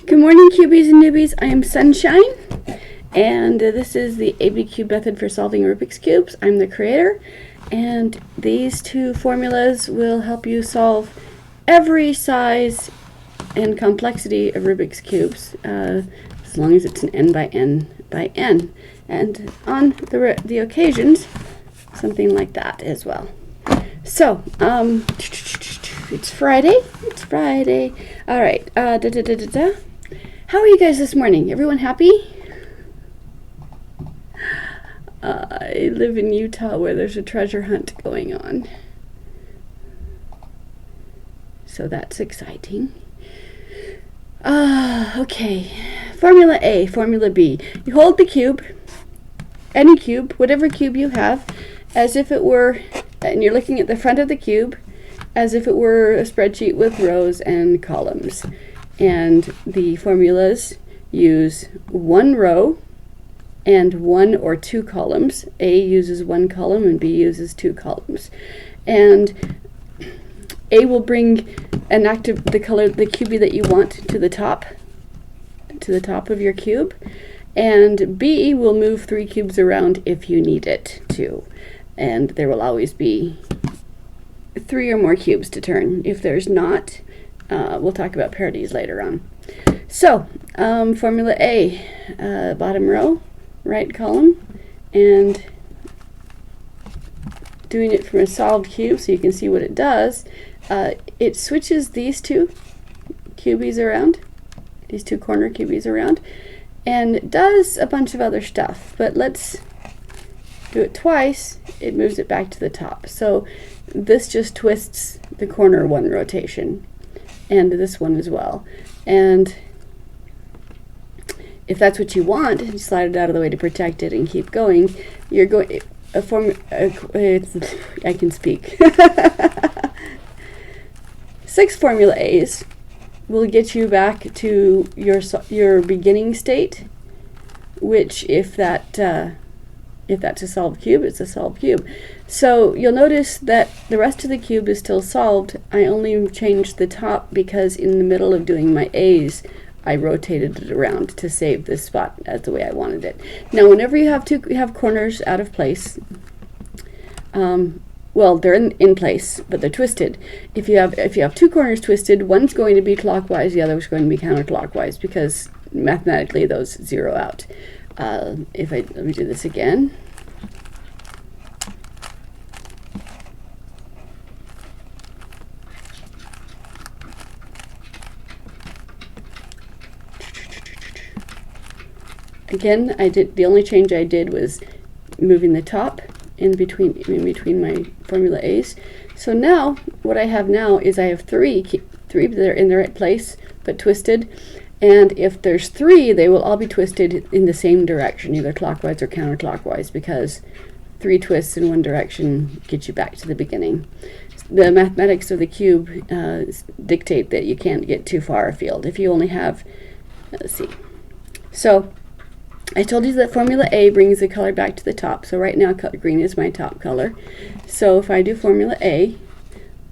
Good morning, cubies and newbies. I am Sunshine, and this is the ABCube method for solving Rubik's Cubes. I'm the creator, and these two formulas will help you solve every size and complexity of Rubik's Cubes, as long as it's an n by n by n, and on the occasions, something like that as well. So, it's Friday. It's Friday. All right. How are you guys this morning? Everyone happy? I live in Utah where there's a treasure hunt going on. So that's exciting. Okay. Formula A, Formula B. You hold the cube, any cube, whatever cube you have, as if it were, and you're looking at the front of the cube, as if it were a spreadsheet with rows and columns. And the formulas use one row and one or two columns. A uses one column and B uses two columns. And A will bring the cubie that you want to the top of your cube, and B will move three cubes around if you need it to. And there will always be three or more cubes to turn. If there's not, we'll talk about parities later on. So, Formula A, bottom row, right column, and doing it from a solved cube so you can see what it does. It switches these two cubies around, these two corner cubies around, and does a bunch of other stuff, but let's do it twice. It moves it back to the top. So this just twists the corner one rotation, and this one as well. And if that's what you want, you slide it out of the way to protect it and keep going. You're going I can speak. 6 Formula A's will get you back to your beginning state, which if that's a solved cube, it's a solved cube. So you'll notice that the rest of the cube is still solved. I only changed the top because in the middle of doing my A's, I rotated it around to save this spot as the way I wanted it. Now, whenever you have corners out of place, well, they're in place, but they're twisted. If you have two corners twisted, one's going to be clockwise, the other is going to be counterclockwise, because mathematically those zero out. Let me do this again. Again, the only change I did was moving the top in between my Formula A's. So now, what I have now is I have three that are in the right place, but twisted. And if there's 3, they will all be twisted in the same direction, either clockwise or counterclockwise, because 3 twists in one direction get you back to the beginning. The mathematics of the cube dictate that you can't get too far afield. If you only have, let's see. So I told you that Formula A brings the color back to the top. So right now, green is my top color. So if I do Formula A,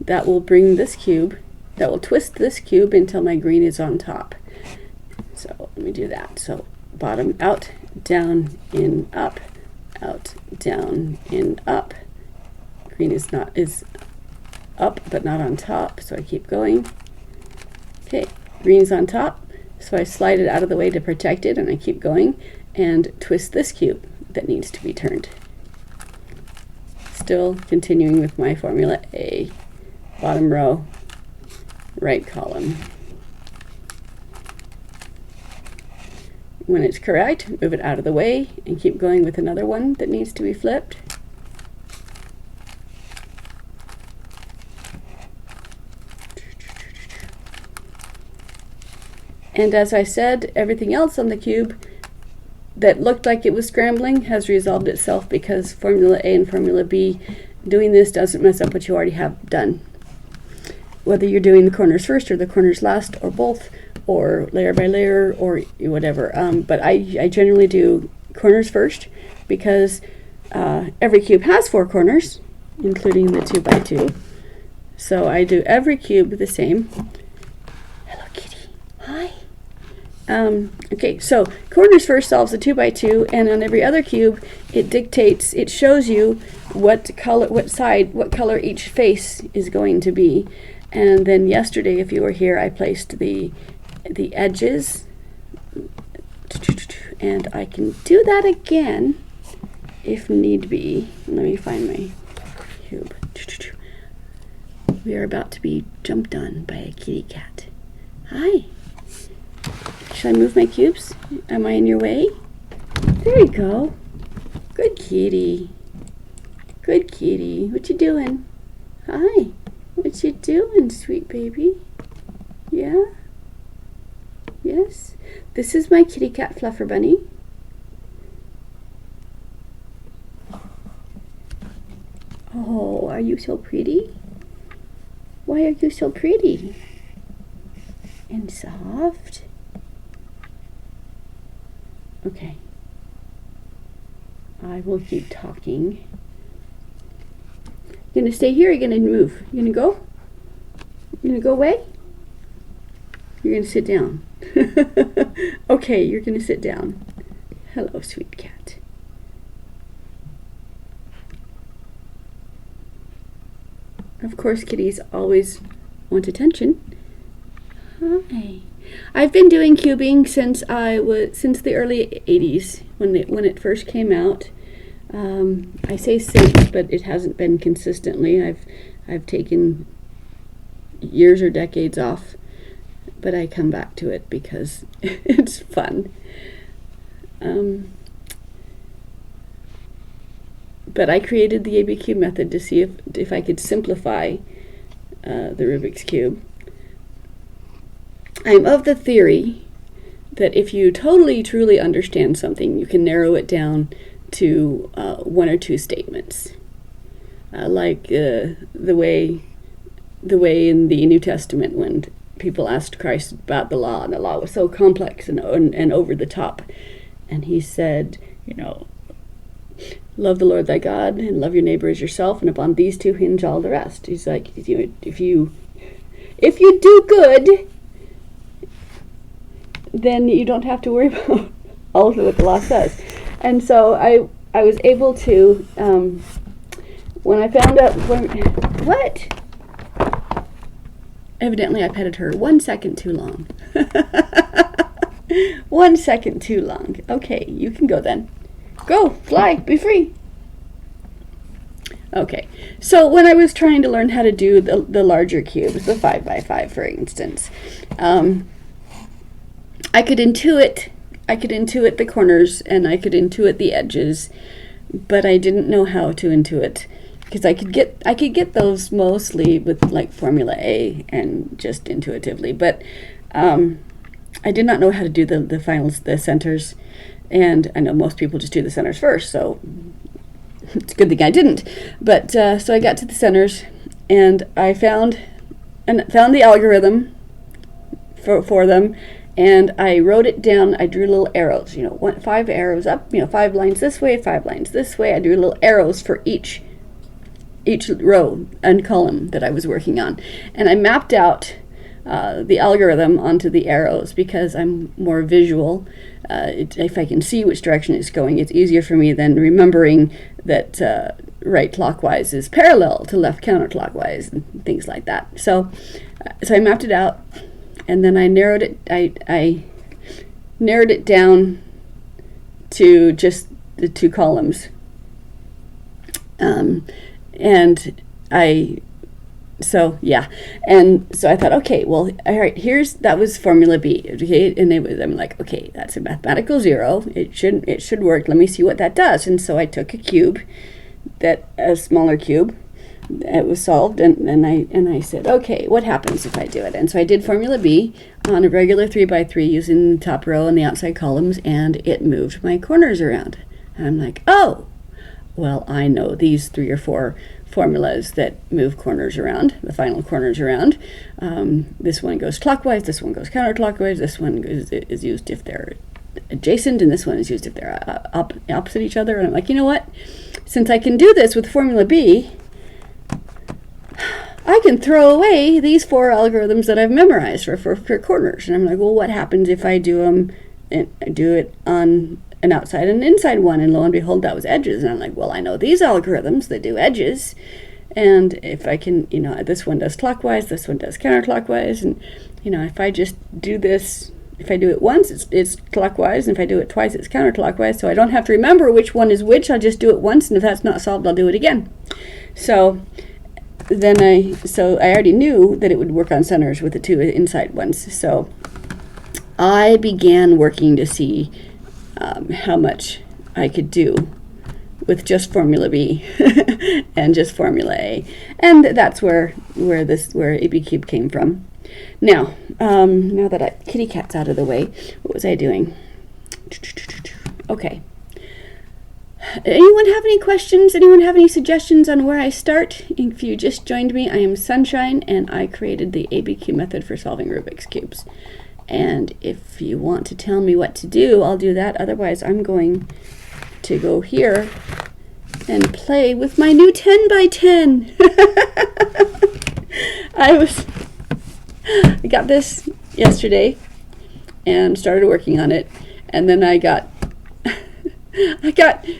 that will bring this cube, that will twist this cube until my green is on top. So let me do that. So bottom, out, down, in, up, out, down, in, up. Green is up, but not on top, so I keep going. Okay, green's on top, so I slide it out of the way to protect it, and I keep going and twist this cube that needs to be turned. Still continuing with my Formula A, bottom row, right column. When it's correct, move it out of the way and keep going with another one that needs to be flipped. And as I said, everything else on the cube that looked like it was scrambling has resolved itself, because Formula A and Formula B, doing this doesn't mess up what you already have done. Whether you're doing the corners first or the corners last, or both, or layer by layer, or whatever. But I generally do corners first, because every cube has 4 corners, including the 2 by 2. So I do every cube the same. Hello, kitty. Hi. Okay, so corners first solves the 2 by 2, and on every other cube, it shows you what color each face is going to be. And then yesterday, if you were here, I placed the edges, and I can do that again if need be. Let me find my cube. We are about to be jumped on by a kitty cat. Hi. Should I move my cubes? Am I in your way? There you go. Good kitty. Good kitty. What you doing? Hi. What you doing, sweet baby? Yeah? Yes? This is my kitty cat Fluffer Bunny. Oh, are you so pretty? Why are you so pretty? And soft? Okay. I will keep talking. You gonna stay here or you gonna move? You gonna go? You gonna go away? You're gonna sit down. Okay, you're gonna sit down. Hello, sweet cat. Of course, kitties always want attention. Hi. I've been doing cubing since the early 80s when it first came out. I say since, but it hasn't been consistently. I've taken years or decades off, but I come back to it because it's fun. But I created the ABCube method to see if I could simplify the Rubik's Cube. I'm of the theory that if you totally, truly understand something, you can narrow it down to 1 or 2 statements. Like the way in the New Testament when people asked Christ about the law, and the law was so complex and over the top. And he said, love the Lord thy God and love your neighbor as yourself, and upon these 2 hinge all the rest. He's like, if you do good, then you don't have to worry about all of what the law says. And so I was able to, when I found out, what? Evidently I petted her 1 second too long. 1 second too long. Okay, you can go then. Go, fly, be free. Okay, so when I was trying to learn how to do the larger cubes, the 5 by 5 for instance, I could intuit the corners and I could intuit the edges, but I didn't know how to intuit, because I could get those mostly with like Formula A and just intuitively, but I did not know how to do the finals, the centers, and I know most people just do the centers first, so it's a good thing I didn't. But so I got to the centers and I found the algorithm for them. And I wrote it down. I drew little arrows, 5 arrows up, 5 lines this way, 5 lines this way. I drew little arrows for each row and column that I was working on. And I mapped out the algorithm onto the arrows because I'm more visual. If I can see which direction it's going, it's easier for me than remembering that right clockwise is parallel to left counterclockwise and things like that. So I mapped it out. And then I narrowed it. I narrowed it down to just the 2 columns. And so I thought, okay, well, all right, that was Formula B, okay, and I'm like, okay, that's a mathematical 0. It should work. Let me see what that does. And so I took a smaller cube. It was solved, and I said, okay, what happens if I do it? And so I did Formula B on a regular 3 by 3 using the top row and the outside columns, and it moved my corners around. And I'm like, oh, well, I know these 3 or 4 formulas that move corners around, the final corners around. This one goes clockwise, this one goes counterclockwise, this one is used if they're adjacent, and this one is used if they're opposite each other. And I'm like, you know what? Since I can do this with Formula B, I can throw away these 4 algorithms that I've memorized for corners. And I'm like, well, what happens if I do them and do it on an outside and an inside one? And lo and behold, that was edges. And I'm like, well, I know these algorithms that do edges. And if I can, this one does clockwise, this one does counterclockwise. And, if I just do this, if I do it once, it's clockwise. And if I do it twice, it's counterclockwise. So I don't have to remember which one is which. I'll just do it once. And if that's not solved, I'll do it again. So I already knew that it would work on centers with the 2 inside ones. So I began working to see how much I could do with just formula B and just formula A, and that's where ABCube came from. Now, now that kitty cat's out of the way, what was I doing? Okay. Anyone have any questions? Anyone have any suggestions on where I start? If you just joined me, I am Sunshine, and I created the ABCube method for solving Rubik's Cubes. And if you want to tell me what to do, I'll do that. Otherwise, I'm going to go here and play with my new 10 by 10. I got this yesterday and started working on it, and then I got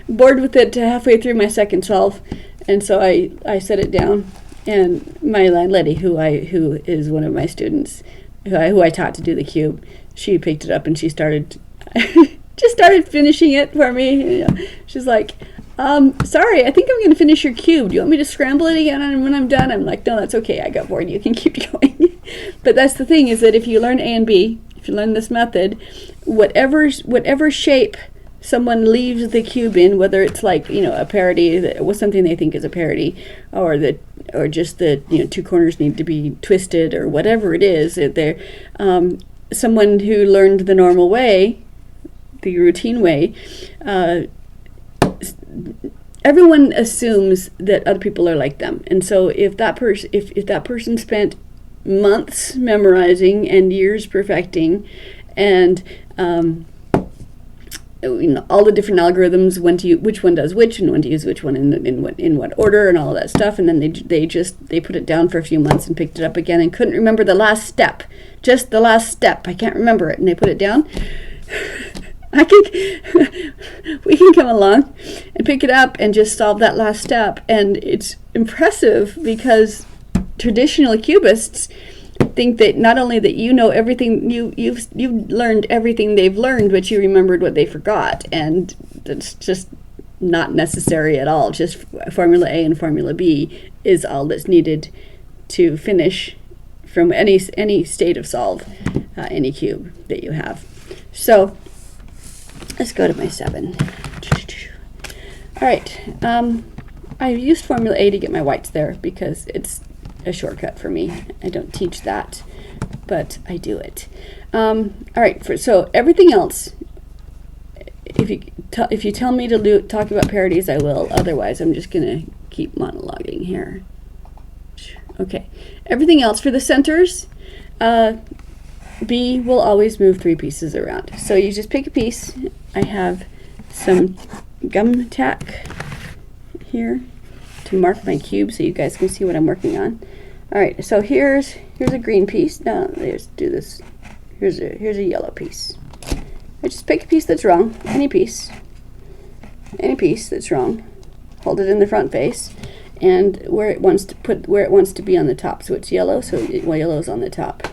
bored with it halfway through my second solve, and so I set it down. And my landlady, who is one of my students, who I taught to do the cube, she picked it up and she started just started finishing it for me. She's like, sorry, I think I'm going to finish your cube. Do you want me to scramble it again when I'm done? I'm like, no, that's okay. I got bored. You can keep going. But that's the thing, is that if you learn A and B, if you learn this method, whatever shape someone leaves the cube in, whether it's like, a parity, that was something they think is a parity, or just the 2 corners need to be twisted, or whatever it is, someone who learned the normal way, the routine way, everyone assumes that other people are like them. And so if that person spent months memorizing and years perfecting, and all the different algorithms, which one does which, and when to use which one in what order, and all that stuff, and then they put it down for a few months and picked it up again and couldn't remember the last step, just the last step. I can't remember it, and they put it down. We can come along and pick it up and just solve that last step, and it's impressive because traditional cubists think that not only that everything, you've learned everything they've learned, but you remembered what they forgot, and that's just not necessary at all. Just formula A and formula B is all that's needed to finish from any state of solve any cube that you have. So let's go to my 7. All right, I used formula A to get my whites there because it's a shortcut for me. I don't teach that, but I do it. All right, so everything else, if you tell me to talk about parities, I will. Otherwise, I'm just going to keep monologuing here. Okay, everything else for the centers, B will always move 3 pieces around. So you just pick a piece. I have some gum tack here to mark my cube so you guys can see what I'm working on. All right, so here's a green piece. Now let's do this. Here's a yellow piece. I just pick a piece that's wrong, any piece that's wrong. Hold it in the front face, and where it wants to be on the top. So it's yellow, so yellow's on the top.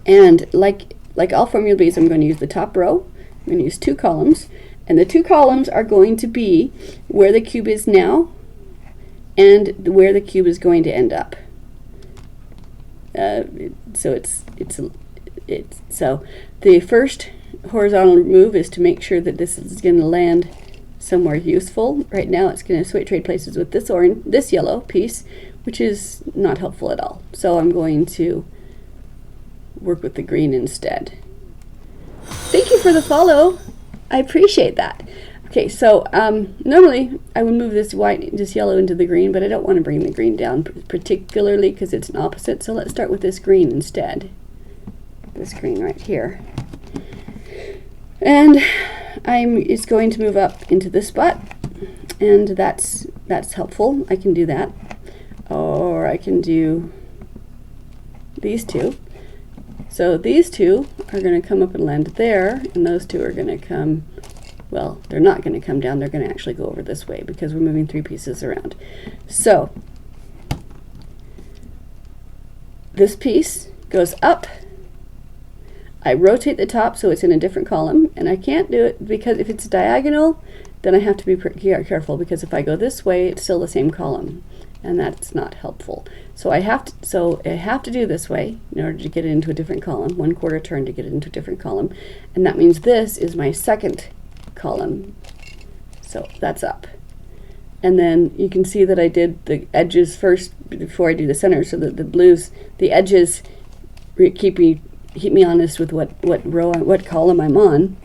And like all formula B's, I'm going to use the top row. I'm going to use 2 columns, and the 2 columns are going to be where the cube is now and where the cube is going to end up. So the first horizontal move is to make sure that this is going to land somewhere useful. Right now it's going to trade places with this yellow piece, which is not helpful at all. So I'm going to work with the green instead. Thank you for the follow. I appreciate that. Okay, so normally I would move this yellow into the green, but I don't want to bring the green down particularly because it's an opposite. So let's start with this green instead. This green right here. And it's going to move up into this spot, and that's helpful. I can do that. Oh, I can do these two. So these two are going to come up and land there, and those two are going to come, well, they're not going to come down, they're going to actually go over this way because we're moving 3 pieces around. So this piece goes up, I rotate the top so it's in a different column, and I can't do it because if it's diagonal, then I have to be careful, because if I go this way, it's still the same column, and that's not helpful. So I have to do this way in order to get it into a different column, 1/4 turn to get it into a different column, and that means this is my second column. So that's up. And then you can see that I did the edges first before I do the center, so that the blues, the edges keep me honest with what column I'm on.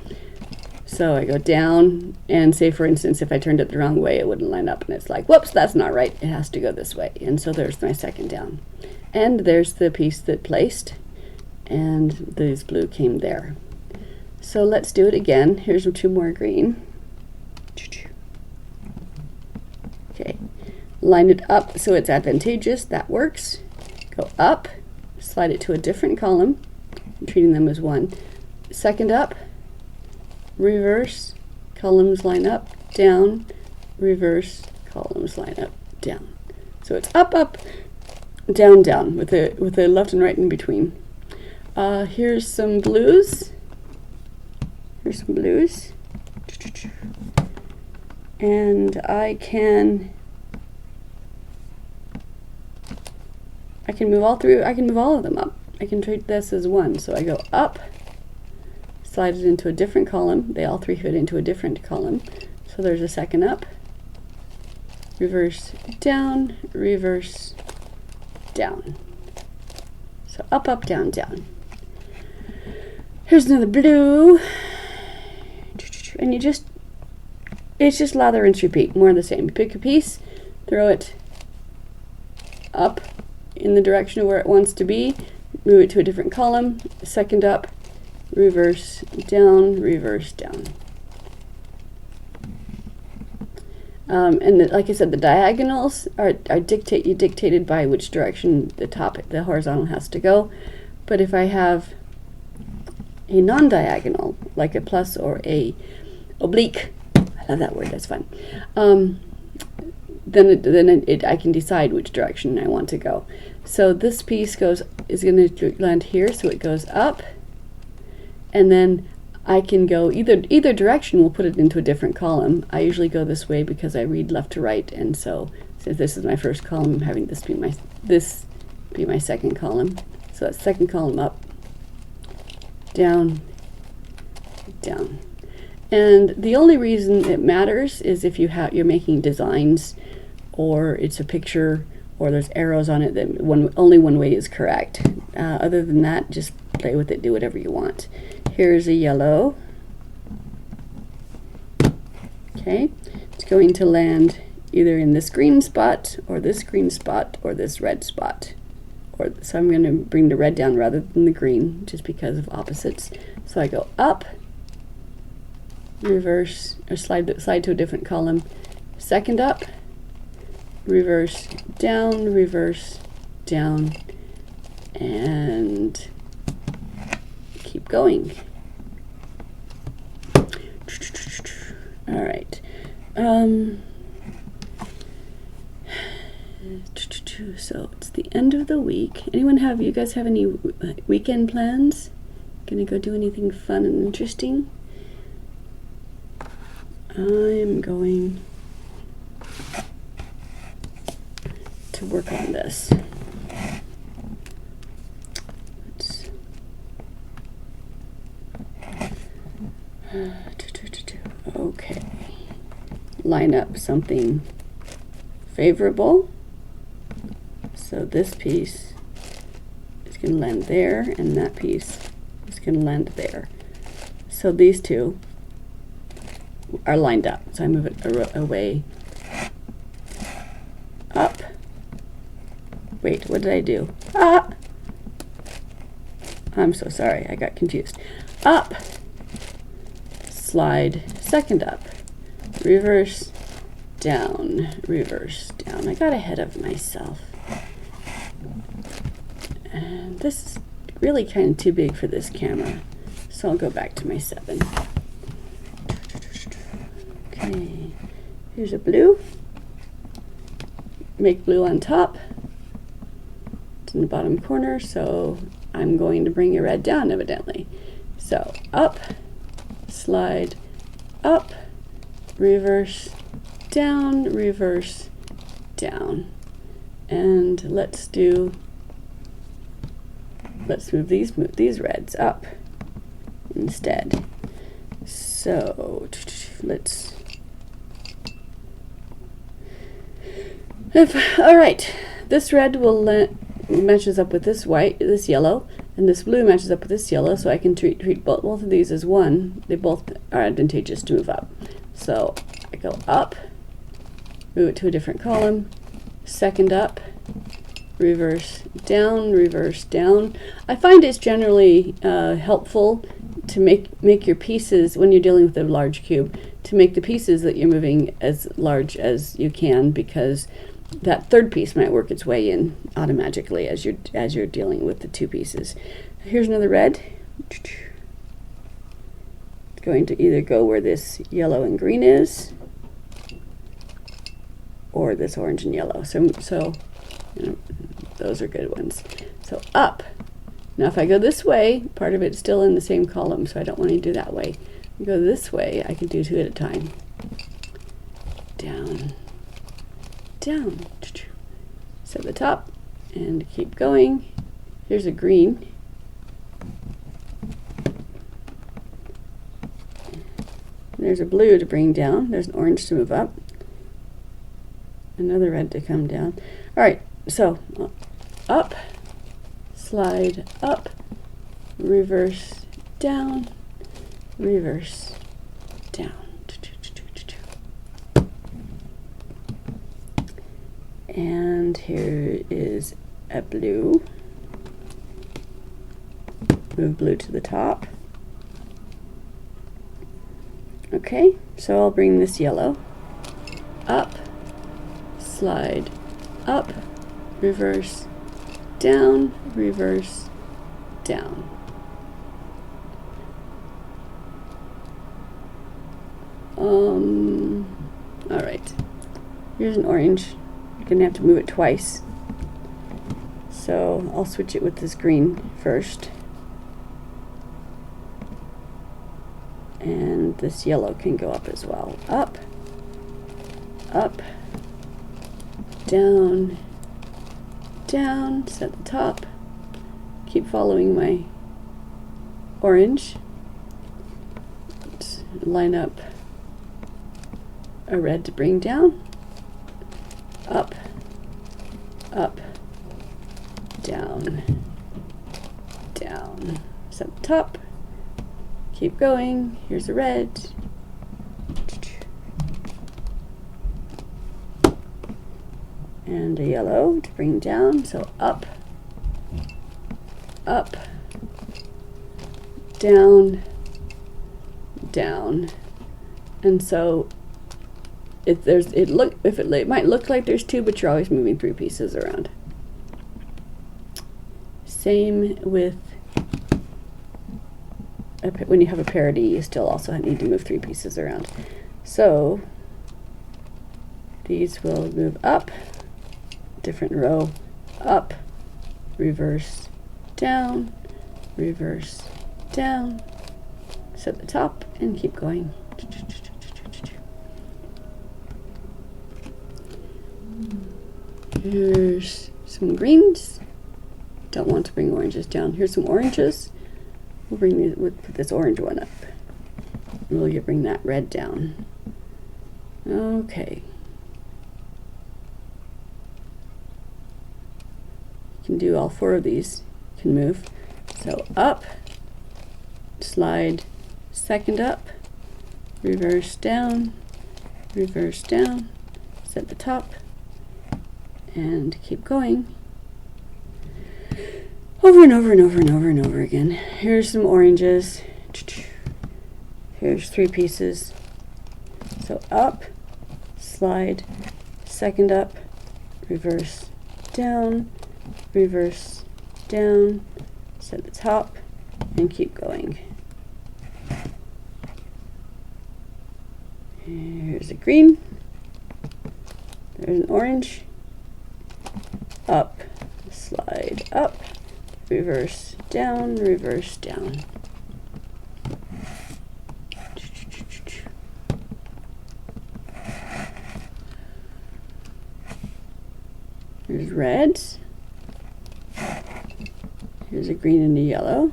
So I go down, and say for instance if I turned it the wrong way, it wouldn't line up, and it's like, whoops, that's not right, it has to go this way. And so there's my second down, and there's the piece that placed, and this blue came there. So let's do it again. Here's 2 more green. Okay, line it up so it's advantageous, that works. Go up, slide it to a different column, I'm treating them as one. Second up, reverse, columns line up, down, reverse, columns line up, down. So it's up, up, down, down, with a left and right in between. Here's some blues. Here's some blues. And I can move all of them up. I can treat this as one. So I go up, slide it into a different column. They all 3 fit into a different column. So there's a second up, reverse, down, reverse, down. So up, up, down, down. Here's another blue. And it's just lather, rinse, repeat, more of the same. Pick a piece, throw it up in the direction of where it wants to be, move it to a different column, second up, reverse, down, reverse, down. And like I said, the diagonals are dictated by which direction the horizontal has to go. But if I have a non-diagonal, like a plus or a oblique, I love that word, that's fun, then I can decide which direction I want to go. So this piece is going to land here, so it goes up, and then I can go either direction will put it into a different column. I usually go this way because I read left to right, and so since this is my first column, I'm having this be my second column. So that's second column up, down, down. And the only reason it matters is if you're making designs, or it's a picture, or there's arrows on it, that only one way is correct. Other than that, just play with it, do whatever you want. Here's a yellow. Okay, it's going to land either in this green spot, or this green spot, or this red spot. So I'm going to bring the red down rather than the green, just because of opposites. So I go up, reverse, or slide to a different column, second up, reverse, down, and keep going. All right. So it's the end of the week. You guys have any weekend plans? Gonna go do anything fun and interesting? I'm going to work on this. Okay. Line up something favorable. So this piece is going to land there, and that piece is going to land there. So these two are lined up. So I move it away, up. Wait, what did I do? Ah! I'm so sorry, I got confused. Up, slide, second up, reverse, down, reverse, down. I got ahead of myself. this is really kind of too big for this camera, so I'll go back to my 7. Okay, here's a blue. Make blue on top. It's in the bottom corner, so I'm going to bring a red down evidently. So up, slide, up, reverse, down, reverse, down. And let's move these reds up instead. So all right, this red matches up with this yellow, and this blue matches up with this yellow, so I can treat both of these as one. They both are advantageous to move up. So I go up, move it to a different column, second up, reverse down, reverse down. I find it's generally helpful to make your pieces, when you're dealing with a large cube, to make the pieces that you're moving as large as you can, because that third piece might work its way in automatically as you're dealing with the 2 pieces. Here's another red. It's going to either go where this yellow and green is, or this orange and yellow. So you know, those are good ones. So up. Now if I go this way, part of it's still in the same column, so I don't want to do that way. If I go this way, I can do 2 at a time. Down, down. Set the top and keep going. Here's a green. There's a blue to bring down. There's an orange to move up. Another red to come down. All right, so up, slide up, reverse down, reverse down. And here is a blue. Move blue to the top. Okay, so I'll bring this yellow up, slide up, reverse down, reverse down. All right, here's an orange. You're gonna have to move it twice. So I'll switch it with this green first. And this yellow can go up as well. Up, up, down, down, set the top. Keep following my orange. Let's line up a red to bring down. Up, up, down, down. Set the top. Keep going. Here's a red. And a yellow to bring down. So up, up, down, down. And so it might look like there's 2, but you're always moving 3 pieces around. Same with when you have a parity, you still also need to move 3 pieces around. So these will move up, different row, up, reverse, down, reverse, down, set the top, and keep going. Here's some greens. Don't want to bring oranges down. Here's some oranges. We'll put this orange one up. We'll bring that red down. Okay. You can do all 4 of these. You can move. So up, slide, second up, reverse down, set the top, and keep going. Over and over and over and over and over again. Here's some oranges. Here's 3 pieces. So up, slide, second up, reverse down, set the top, and keep going. Here's a green, there's an orange, up, slide up, reverse down, reverse down. Here's reds. Here's a green and a yellow.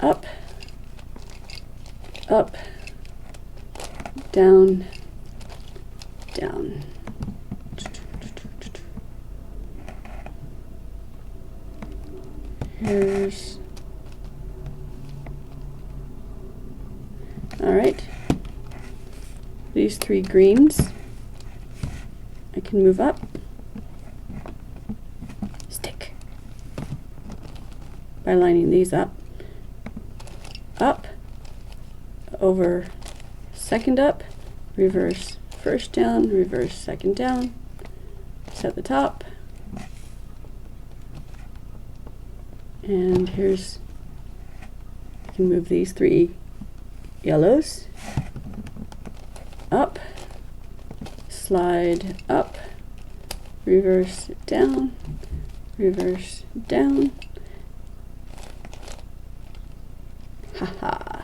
Up, up, down, down. Here's, all right, these three greens I can move up, stick, by lining these up, over, second up, reverse first down, reverse second down, set the top, and here's, I can move these three yellows, up, slide up, reverse down, reverse down, haha.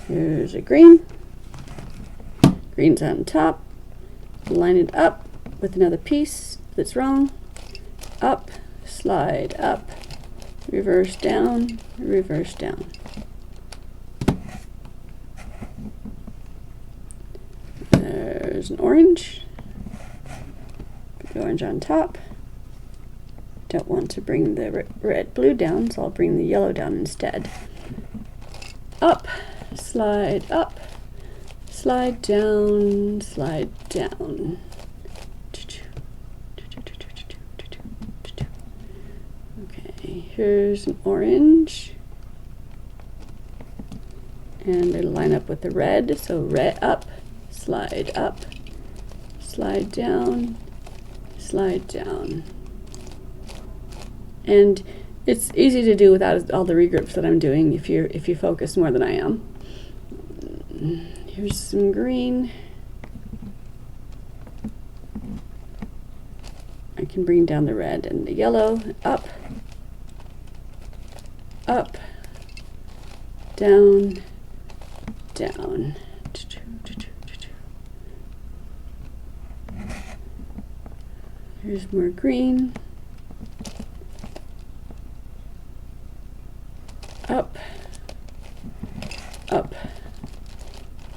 Here's a green, green's on top, line it up with another piece that's wrong, up, slide up, reverse down, reverse down. There's an orange, put the orange on top. Don't want to bring the blue down, so I'll bring the yellow down instead. Up, slide down, slide down. Okay, here's an orange. And it'll line up with the red, so red up, slide down, slide down. And it's easy to do without all the regroups that I'm doing if you focus more than I am. Here's some green. I can bring down the red and the yellow, up, down, down. Here's more green. Up,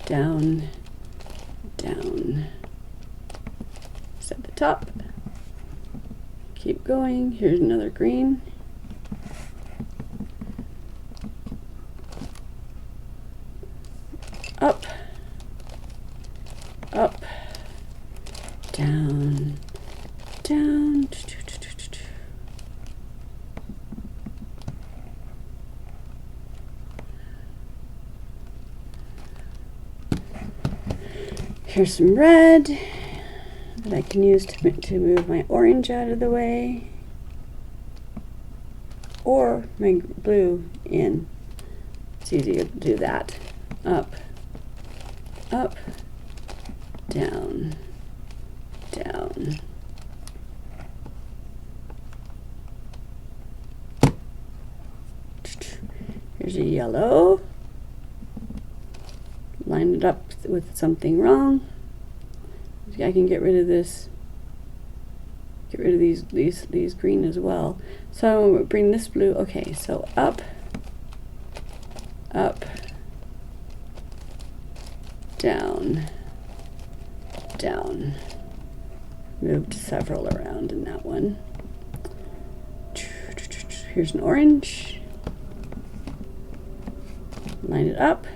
down, down. Set the top. Keep going. Here's another green. Up, down, down. Here's some red that I can use to move my orange out of the way, or my blue in. It's easy to do that. Up, down, down. Here's a yellow. Line it up with something wrong. I can get rid of this. Get rid of these green as well. So I'm gonna bring this blue. Okay, so up, down, down. Moved several around in that one. Here's an orange. Line it up,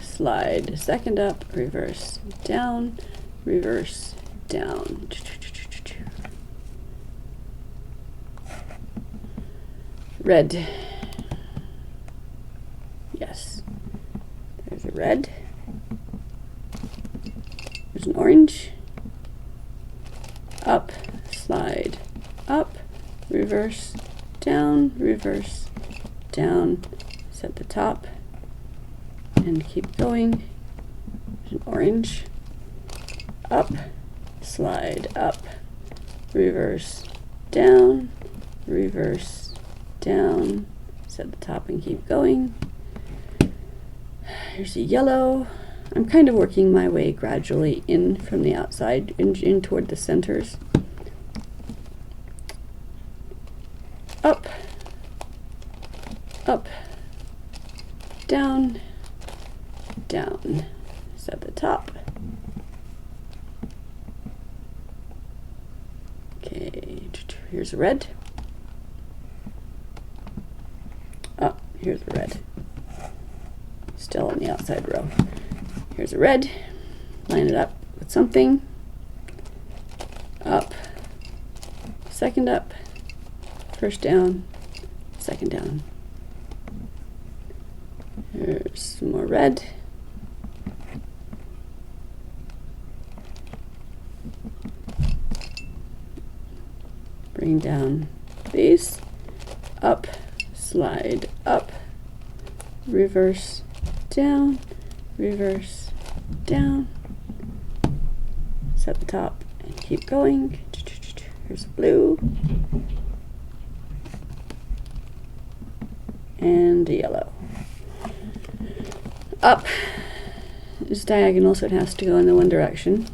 slide second up, reverse down, reverse down. Red. Yes. There's a red. There's an orange. Up, slide, up, reverse, down, set the top, and keep going. There's an orange. Up, slide, up, reverse, down, set the top and keep going. Here's a yellow. I'm kind of working my way gradually in from the outside, in toward the centers. Up, up, down, set the top. Okay, here's a red. Oh, here's a red. Still on the outside row. Here's a red. Line it up with something. Up. Second up. First down. Second down. Here's some more red. Bring down these. Up. Slide up. Reverse. Down, reverse, down, set the top and keep going. Here's blue and yellow. Up is diagonal, so it has to go in the one direction.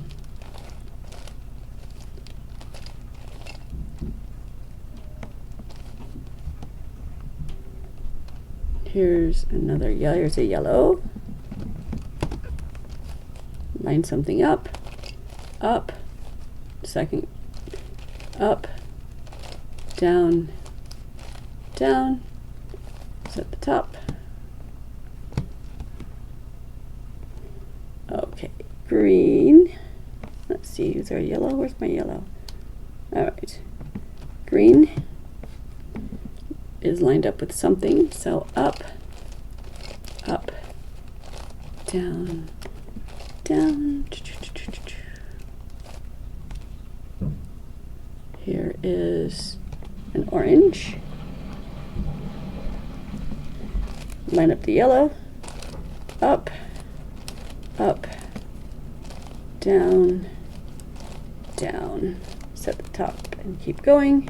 Here's another yellow. Here's a yellow. Line something up, second, up, down, set the top. Okay, green. Let's see, is there a yellow? Where's my yellow? All right, green is lined up with something, so up, down. Here is an orange. Line up the yellow, up, down, set the top and keep going.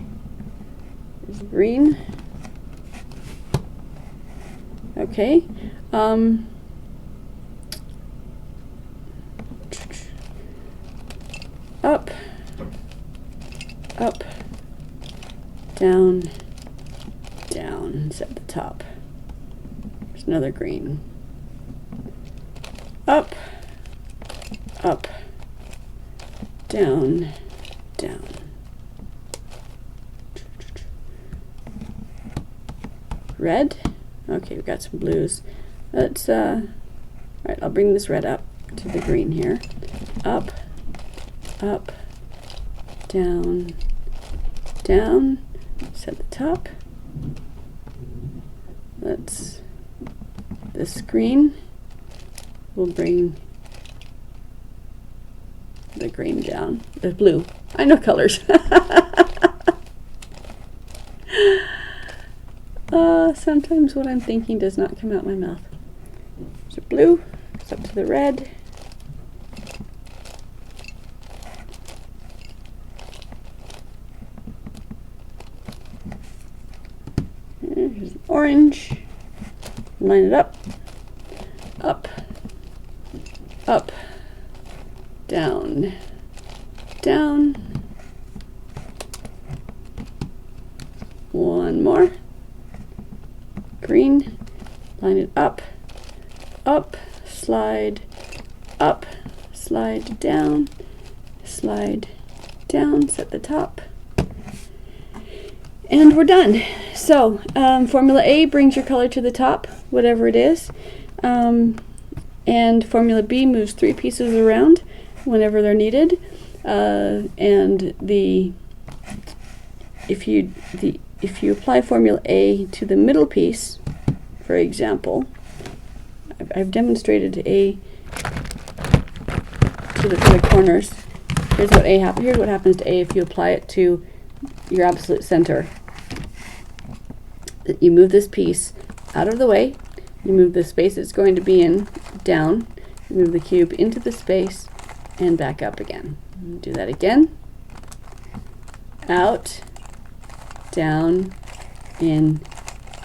There's green. Okay. Up, down, set the top. There's another green. Up, down. Red. Okay, we've got some blues. Let's, all right, I'll bring this red up to the green here. Up, down, set the top. This green will bring the green down. The blue. I know colors. Sometimes what I'm thinking does not come out my mouth. So blue, it's up to the red. Here's an orange. Line it up, down. One more. Green, line it up, slide down, set the top. And we're done. So Formula A brings your color to the top, whatever it is. And Formula B moves 3 pieces around whenever they're needed. And if you apply Formula A to the middle piece, for example, I've demonstrated a to the corners. Here's what happens to A if you apply it to your absolute center. You move this piece out of the way, you move the space it's going to be in down, you move the cube into the space and back up again. Do that again. Out, down, in,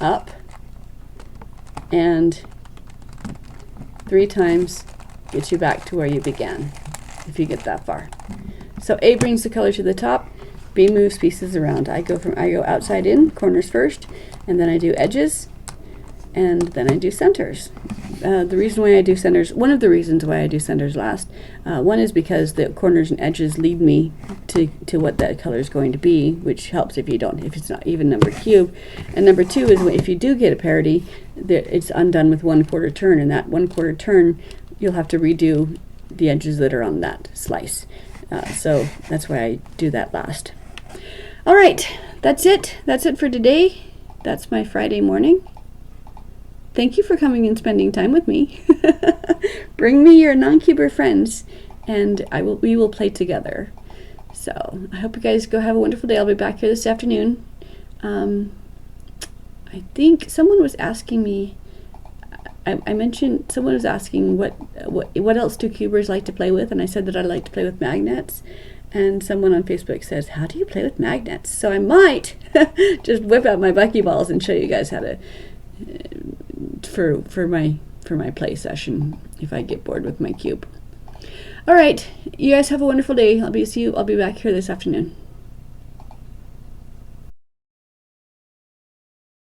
up, and 3 times gets you back to where you began, if you get that far. So A brings the color to the top, B moves pieces around. I go outside in, corners first, and then I do edges, and then I do centers. The reason why I do centers, one of the reasons why I do centers last, one is because the corners and edges lead me to what that color is going to be, which helps if it's not even number cube. And number 2 is if you do get a parity, it's undone with 1/4 turn, and that 1/4 turn, you'll have to redo the edges that are on that slice. So that's why I do that last. All right, that's it. That's it for today. That's my Friday morning. Thank you for coming and spending time with me. Bring me your non-cuber friends, and we will play together. So I hope you guys go have a wonderful day. I'll be back here this afternoon. I think someone was asking me. I mentioned someone was asking what else do cubers like to play with, and I said that I like to play with magnets. And someone on Facebook says, "How do you play with magnets?" So I might just whip out my buckyballs and show you guys how to for my play session if I get bored with my cube. All right, you guys have a wonderful day. I'll be back here this afternoon.